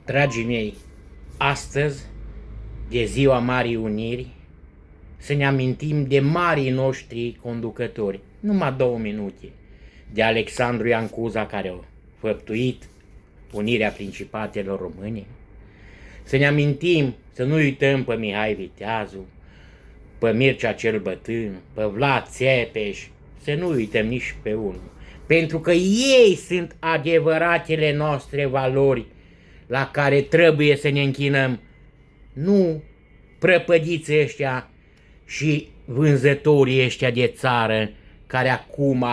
Dragii mei, astăzi, de ziua Marii Uniri, să ne amintim de marii noștri conducători, numai 2 minute, de Alexandru Ioan Cuza, care a făptuit unirea Principatelor Române, să ne amintim, să nu uităm pe Mihai Viteazu, pe Mircea cel Bătrân, pe Vlad Țepeș, să nu uităm nici pe unul, pentru că ei sunt adevăratele noastre valori la care trebuie să ne închinăm, nu prăpădiții ăștia și vânzătorii ăștia de țară care acum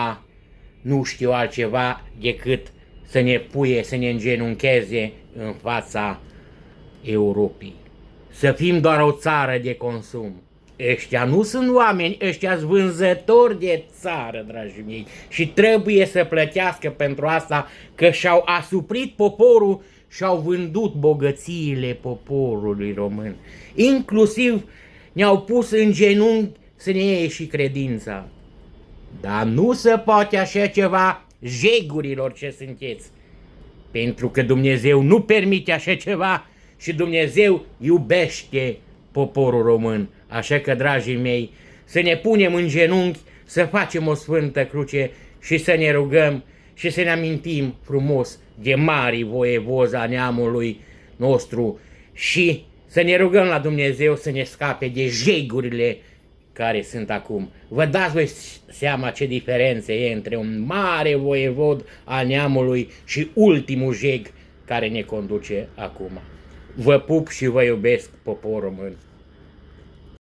nu știu altceva decât să ne puie, să ne îngenuncheze în fața Europei. Să fim doar o țară de consum. Ăștia nu sunt oameni, ăștia sunt vânzători de țară, dragii mei, și trebuie să plătească pentru asta, că și-au asuprit poporul și-au vândut bogățiile poporului român. Inclusiv ne-au pus în genunchi să ne iei și credința. Dar nu se poate așa ceva, jegurilor ce sunteți, pentru că Dumnezeu nu permite așa ceva și Dumnezeu iubește poporul român. Așa că, dragii mei, să ne punem în genunchi, să facem o Sfântă Cruce și să ne rugăm și să ne amintim frumos de mari voievozi a neamului nostru și să ne rugăm la Dumnezeu să ne scape de jegurile care sunt acum. Vă dați voi seama ce diferență e între un mare voievod al neamului și ultimul jeg care ne conduce acum. Vă pup și vă iubesc, popor român.